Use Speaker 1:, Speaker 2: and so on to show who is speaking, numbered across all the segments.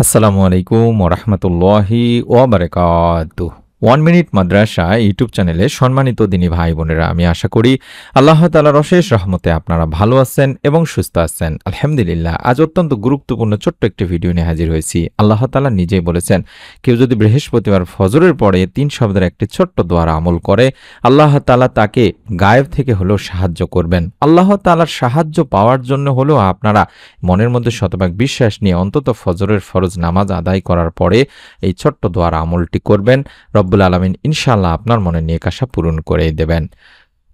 Speaker 1: আসসালামু আলাইকুম ওরহমতুল্লাহি ওয়াবারাকাতুহ। 1 মিনিট মাদ্রাসা ইউটিউব চ্যানেলে সম্মানিত দিনী ভাই বোনেরা, আমি আশা করি আল্লাহ তাআলার অশেষ রহমতে আপনারা ভালো আছেন এবং সুস্থ আছেন। আলহামদুলিল্লাহ। আজ অত্যন্ত গুরুত্বপূর্ণ ছোট্ট একটি ভিডিও নিয়ে হাজির হয়েছি। আল্লাহ তাআলা নিজেই বলেছেন, কেউ যদি বৃহস্পতিবার ফজরের পরে 3 শব্দের একটি ছোট্ট দোয়ার আমল করে, আল্লাহ তাআলা তাকে গায়েব থেকে হলেও সাহায্য করবেন। আল্লাহ তাআলার সাহায্য পাওয়ার জন্য হলেও আপনারা মনের মধ্যে শতভাগ বিশ্বাস নিয়ে অন্তত ফজরের ফরজ নামাজ আদায় করার পরে এই ছোট্ট দোয়ার আমলটি করবেন। রব্বুল আলামিন ইনশাআল্লাহ আপনার মনের নেক আশা পূরণ করে দেবেন।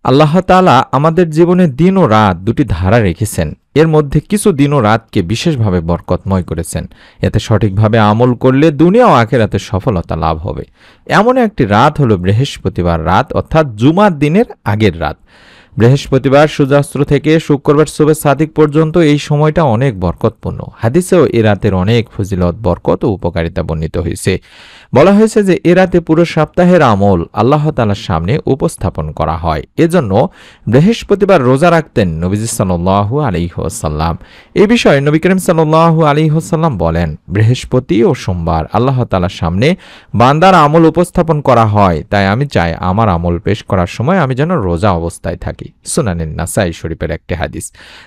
Speaker 1: আল্লাহ তাআলা আমাদের জীবনে দিন ও রাত দুটি ধারা রেখেছেন। এর মধ্যে কিছু দিন ও রাতকে বিশেষভাবে বরকতময় করেছেন। এতে সঠিকভাবে আমল করলে দুনিয়া ও আখিরাতে সফলতা লাভ হবে। এমন একটি রাত হলো বৃহস্পতিবার রাত, অর্থাৎ জুমার দিনের আগের রাত। বৃহস্পতিবার সূর্যাস্ত থেকে শুক্রবার সুবহে সাদিক পর্যন্ত এই সময়টা অনেক বরকতপূর্ণ। হাদিসেও এ রাতের অনেক ফজিলত, বরকত ও উপকারিতা বর্ণিত হয়েছে। বলা হয়েছে যে এ রাতে পুরো সপ্তাহের আমল আল্লাহ তাআলার সামনে উপস্থাপন করা হয়। এজন্য বৃহস্পতিবার রোজা রাখতেন নবীজি সাল্লাল্লাহু আলাইহি ওয়াসাল্লাম। এই বিষয়ে নবী করিম সাল্লাল্লাহু আলাইহি ওয়াসাল্লাম বলেন, বৃহস্পতি ও সোমবার আল্লাহ তাআলার সামনে বান্দার আমল উপস্থাপন করা হয়, তাই আমি চাই আমার আমল পেশ করার সময় আমি যেন রোজা অবস্থায় থাকি। সুনানে নাসাই শরীফের একটি হাদিস।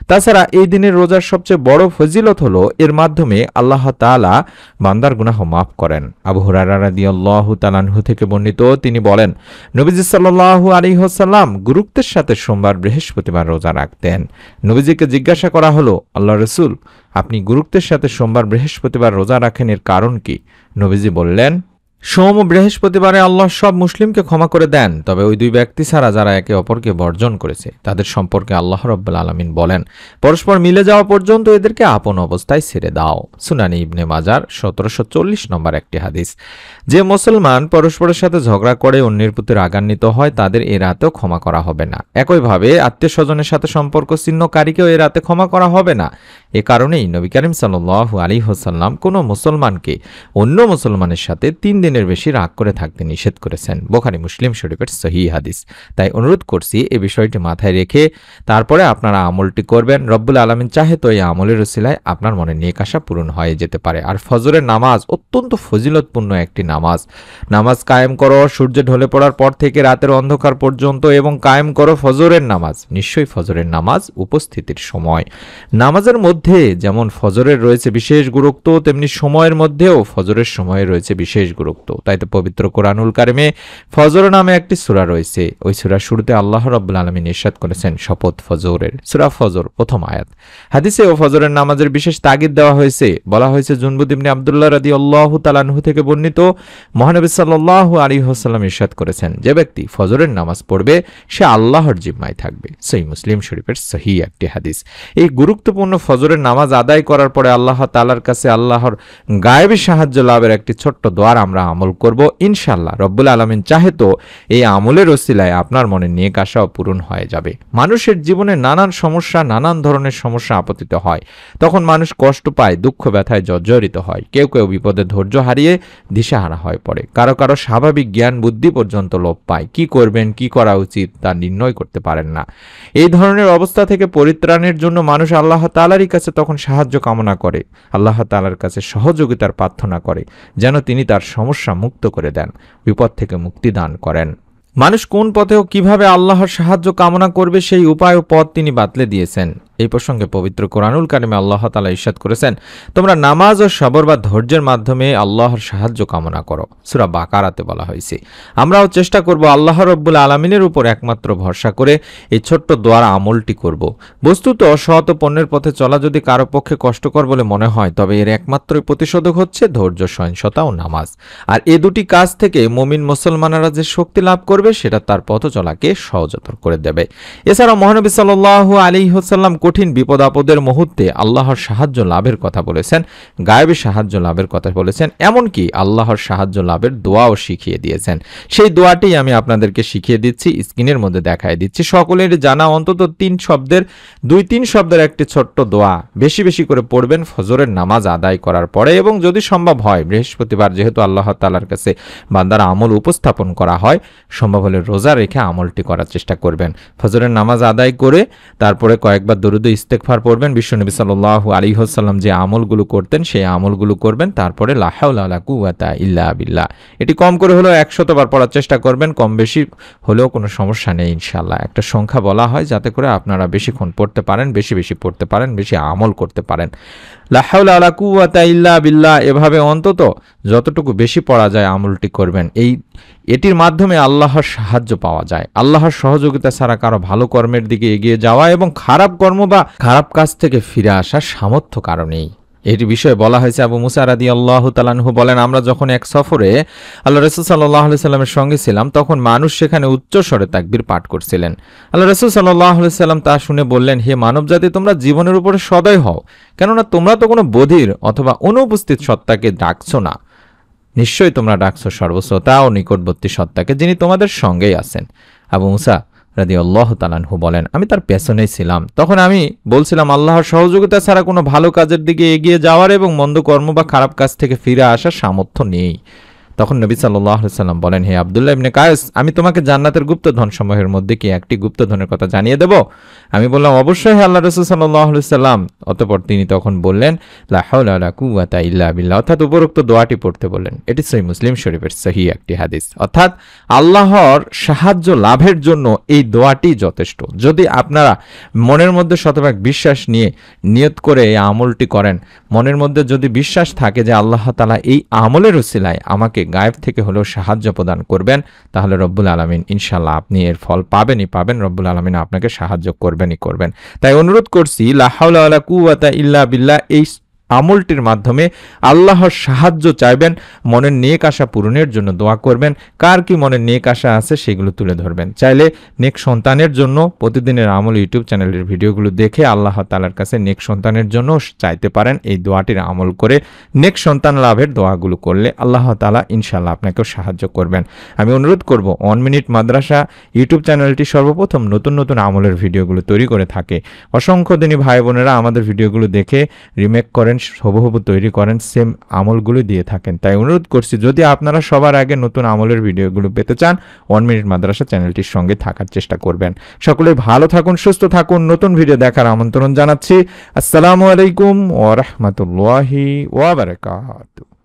Speaker 1: তাছাড়া এই দিনের রোজার সবচেয়ে বড় ফজিলত হলো এর মাধ্যমে আল্লাহ তাআলা বান্দার গুনাহ মাফ করেন। আবু হুরায়রা রাদিয়াল্লাহু তাআলা আনহু থেকে বর্ণিত, তিনি বলেন, নবীজি সাল্লাল্লাহু আলাইহি ওয়াসাল্লাম গুরুত্বের সাথে সোমবার বৃহস্পতিবার রোজা রাখতেন। নবীজিকে জিজ্ঞাসা করা হলো, আল্লাহ রাসূল, আপনি গুরুত্বের সাথে সোমবার বৃহস্পতিবার রোজা রাখেন, এর কারণ কি? নবীজি বললেন, সোম ও বৃহস্পতিবারে আল্লাহ সব মুসলিমকে ক্ষমা করে দেন, তবে ওই দুই ব্যক্তি ছাড়া যারা একে অপরকে বর্জন করেছে তাদের সম্পর্কে আল্লাহ রাব্বুল আলামিন বলেন, পরস্পর মিলে যাওয়া পর্যন্ত এদেরকে আপন অবস্থায় ছেড়ে দাও। সুনানি ইবনে মাজার 1740 নম্বর একটি হাদিস। যে মুসলমান পরস্পরের সাথে ঝগড়া করে অন্যের প্রতি রাগান্বিত হয় তাদের এ রাতেও ক্ষমা করা হবে না। একইভাবে আত্মীয় স্বজনের সাথে সম্পর্ক ছিন্নকারীকেও এ রাতে ক্ষমা করা হবে না। এ কারণেই নবী করিম সাল্লাল্লাহু আলাইহি ওয়াসাল্লাম কোনো মুসলমানকে অন্য মুসলমানের সাথে 3 দিনের বেশি রাগ করে থাকতে নিষেধ করেছেন। বুখারী মুসলিম শরীফের সহিহ হাদিস। তাই অনুরোধ করছি এই বিষয়টি মাথায় রেখে তারপরে আপনারা আমলটি করবেন। রব্বুল আলামিন চাহে তো এই আমলের উসিলায় আপনার মনে নেক আশা পূরণ হয়ে যেতে পারে। আর ফজরের নামাজ অত্যন্ত ফজিলতপূর্ণ একটি নামাজ। নামাজ কায়েম করো সূর্য ঢলে পড়ার পর থেকে রাতের অন্ধকার পর্যন্ত, এবং কায়েম করো ফজরের নামাজ। নিশ্চয়ই ফজরের নামাজ উপস্থিতির সময়। নামাজের মধ্যে যেমন ফজরের রয়েছে বিশেষ গুরুত্ব, তেমনি সময়ের মধ্যেও ফজরের সময়ে রয়েছে বিশেষ গুরুত্ব। তাই তো পবিত্র কোরআনুল কারিমে ফজর নামে একটি সূরা রয়েছে। ওই সূরার শুরুতে আল্লাহ রাব্বুল আলামিন ইরশাদ করেছেন, শপথ ফজরের। সূরা ফজর প্রথম আয়াত। হাদিসে ও ফজরের নামাজের বিশেষ তাগিদ দেওয়া হয়েছে। বলা হয়েছে, জুনবুদ ইবনে আব্দুল্লাহ রাদিয়াল্লাহু তাআলা আনহু থেকে বর্ণিত, মহানবী সাল্লাল্লাহু আলাইহি ওয়াসাল্লাম ইরশাদ করেছেন, যে ব্যক্তি ফজরের নামাজ পড়বে সে আল্লাহর জিম্মায় থাকবে। সহিহ মুসলিম শরীফের সহিহ একটি হাদিস। এই গুরুত্বপূর্ণ ফজরের নামাজ আদায় করার পরে আল্লাহ তাআলার কাছে আল্লাহর গায়েবী সাহায্য লাভের একটি ছোট্ট দোয়ার আমরা আমল করব। ইনশাআল্লাহ রব্বুল আলামিন চাহে তো এই আমলের ওসিলায় আপনার মনে নেক আশাও পূরণ হয়ে যাবে। মানুষের জীবনে নানান সমস্যা, নানান ধরনের সমস্যা আপতিত হয়। তখন মানুষ কষ্ট পায়, দুঃখ ব্যথায় জর্জরিত হয়। কেউ কেউ বিপদে ধৈর্য হারিয়ে দিশেহারা হয়ে পড়ে। কারো কারো স্বাভাবিক জ্ঞান বুদ্ধি পর্যন্ত লোপ পায়। কি করবেন, কি করা উচিত তা নির্ণয় করতে পারেন না। এই ধরনের অবস্থা থেকে পরিত্রাণের জন্য মানুষ আল্লাহ তাআলারই কাছে তখন সাহায্য কামনা করে, আল্লাহ তাআলার কাছে সহযোগিতার প্রার্থনা করে, যেন তিনি তার সমস্যা মুক্ত করে দেন, বিপদ থেকে মুক্তি দান করেন। মানুষ কোন পথে ও কিভাবে আল্লাহর সাহায্য কামনা করবে সেই উপায় ও পথ তিনি বাতলে দিয়েছেন। এই প্রসঙ্গে পবিত্র কোরআনুল কারিমে আল্লাহ তাআলা ইরশাদ করেছেন, তোমরা নামাজ ও সবর বা ধৈর্যের মাধ্যমে আল্লাহর সাহায্য কামনা করো। সূরা বাকারাতে বলা হয়েছে। আমরাও চেষ্টা করব আল্লাহ রাব্বুল আলামিনের উপর একমাত্র ভরসা করে এই ছোট্ট দোয়ার আমলটি করব। বস্তুত সৎ পণ্যের পথে চলা যদি কারো পক্ষে কষ্টকর বলে মনে হয়, তবে এর একমাত্র প্রতিষেধক হচ্ছে ধৈর্য, সহিংসতা ও নামাজ। আর এই দুটি কাজ থেকে মুমিন মুসলমানেরা যে শক্তি লাভ করবে সেটা তার পথ চলাকে সহজতর করে দেবে। এছাড়াও মহানবী সাল্লাল্লাহু আলাইহি ওয়াসাল্লাম কঠিন বিপদ আপদের মুহূর্তে আল্লাহর সাহায্য লাভের কথা বলেছেন, গায়েবী সাহায্য লাভের কথা বলেছেন, এমনকি আল্লাহর সাহায্য লাভের দোয়াও শিখিয়ে দিয়েছেন। সেই দোয়াটি আমি আপনাদেরকে শিখিয়ে দিচ্ছি, স্ক্রিনের মধ্যে দেখায় দিচ্ছি। সকলের জানা অন্তত 2-3 শব্দের একটি ছোট্ট দোয়া বেশি বেশি করে পড়বেন ফজরের নামাজ আদায় করার পরে, এবং যদি সম্ভব হয় বৃহস্পতিবার যেহেতু আল্লাহ তাআলার কাছে বান্দার আমল উপস্থাপন করা হয়, সম্ভব হলে রোজা রেখে আমলটি করার চেষ্টা করবেন। ফজরের নামাজ আদায় করে তারপরে কয়েকবার দরুদ দরুদ ও ইস্তেগফার পড়বেন, বিশ্বনবী সাল্লাল্লাহু আলাইহি ওয়াসাল্লাম যে আমলগুলো করতেন সেই আমলগুলো করবেন, তারপরে লা হাওলা ওয়ালা কুওয়াতা ইল্লা বিল্লাহ। এটি কম করে হলেও 100 বার পড়ার চেষ্টা করবেন, কম বেশি হলেও কোনো সমস্যা নেই ইনশাআল্লাহ। একটা সংখ্যা বলা হয় যাতে করে আপনারা বেশিক্ষণ পড়তে পারেন, বেশি বেশি পড়তে পারেন, বেশি আমল করতে পারেন। লা হাওলা ওয়ালা কুওয়াতা ইল্লা বিল্লাহ এভাবে অন্তত যতটুকু বেশি পড়া যায় আমলটি করবেন। এটির মাধ্যমে আল্লাহর সাহায্য পাওয়া যায়। আল্লাহর সহযোগিতা ছাড়া কারো ভালো কর্মের দিকে এগিয়ে যাওয়া এবং খারাপ কর্ম বা খারাপ কাজ থেকে ফিরে আসার সামর্থ্য কারণেই। এটি বিষয়ে বলা হয়েছে, আবু মুসা রাদিয়াল্লাহু তাআলা আনহু বলেন, আমরা যখন এক সফরে আল্লাহ রাসূল সাল্লাল্লাহু আলাইহি সাল্লামের সঙ্গে ছিলাম, তখন মানুষ সেখানে উচ্চ স্বরে তাকবীর পাঠ করছিলেন। আল্লাহ রাসূল সাল্লাল্লাহু আলাইহি সাল্লাম তা শুনে বললেন, হে মানবজাতি, তোমরা জীবনের উপরে সদয় হও, কেননা তোমরা তো কোনো বধির অথবা অনুপস্থিত সত্তাকে ডাকছো না, নিশ্চয়ই তোমরা ডাকছো সর্বশ্রোতা ও নিকটবর্তী সত্তাকে, যিনি তোমাদের সঙ্গেই আছেন। আবু মুসা রাদিয়াল্লাহু তাআলা আনহু বলেন, আমি তার পেছনেই ছিলাম। তখন আমি বলছিলাম, আল্লাহর সহযোগিতা ছাড়া কোনো ভালো কাজের দিকে এগিয়ে যাওয়ার এবং মন্দ কর্ম বা খারাপ কাজ থেকে ফিরে আসার সামর্থ্য নেই। তখন নবী সাল্লাল্লাহু আলাইহি সাল্লাম বলেন, হে আব্দুল্লাহ ইবনে কায়েস, আমি তোমাকে জান্নাতের গুপ্তধনসমূহের মধ্যে কি একটি গুপ্তধনের কথা জানিয়ে দেব? আমি বললাম, অবশ্যই হে আল্লাহর রাসূল সাল্লাল্লাহু আলাইহি সাল্লাম। অতঃপর তিনি তখন বললেন, লা হাওলা ওয়ালা কুওয়াতা ইল্লা বিল্লাহ, অর্থাৎ উপরোক্ত দোয়াটি পড়তে বললেন। এটি সহিহ মুসলিম শরীফের সহিহ একটি হাদিস। অর্থাৎ আল্লাহর সাহায্য লাভের জন্য এই দোয়াটি যথেষ্ট। যদি আপনারা মনের মধ্যে শতভাগ বিশ্বাস নিয়ে নিয়ত করে এই আমলটি করেন, মনের মধ্যে যদি বিশ্বাস থাকে যে আল্লাহ তাআলা এই আমলের উসিলায় আমাকে গায়েব থেকে হলেও সাহায্য প্রদান করবেন, তাহলে রব্বুল আলামিন ইনশাআল্লাহ আপনি এর ফল পাবেনই পাবেন, রব্বুল আলামিন আপনাকে সাহায্য করবেনই করবেন। তাই অনুরোধ করছি, লা হাওলা ওয়ালা কুওয়াতা ইল্লা বিল্লাহ এই আমলটির মাধ্যমে আল্লাহর সাহায্য চাইবেন, মনের নেক আশা পূরণের জন্য দোয়া করবেন। কার কি মনের নেক আশা আছে সেগুলো তুলে ধরবেন। চাইলে নেক সন্তানের জন্য প্রতিদিনের আমল ইউটিউব চ্যানেলের ভিডিওগুলো দেখে আল্লাহ তাআলার কাছে নেক সন্তানের জন্য চাইতে পারেন। এই দোয়াটির আমল করে নেক সন্তান লাভের দোয়াগুলো করলে আল্লাহ তাআলা ইনশাআল্লাহ আপনাকেও সাহায্য করবেন। আমি অনুরোধ করব, 1 মিনিট মাদ্রাসা ইউটিউব চ্যানেলটি সর্বপ্রথম নতুন নতুন আমলের ভিডিওগুলো তৈরি করে থাকে। অসংখ্য দিনী ভাই বোনেরা আমাদের ভিডিওগুলো দেখে রিমেক করেন, হুবহু তৈরি করেন, সেম আমলগুলো দিয়ে থাকেন। তাই অনুরোধ করছি, যদি আপনারা সবার আগে নতুন আমলের ভিডিওগুলো পেতে চান, 1 মিনিট মাদ্রাসা চ্যানেলটির সঙ্গে থাকার চেষ্টা করবেন। সকলে ভালো থাকুন, সুস্থ থাকুন। নতুন ভিডিও দেখার আমন্ত্রণ জানাচ্ছি। আসসালামু আলাইকুম ওয়া রাহমাতুল্লাহি ওয়া বারাকাতুহু।